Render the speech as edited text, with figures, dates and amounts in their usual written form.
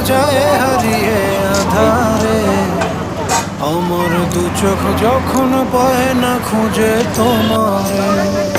যায় হারিয়ে আধারে। আমার দু চোখ যখন পায় না খুঁজে তোমারে।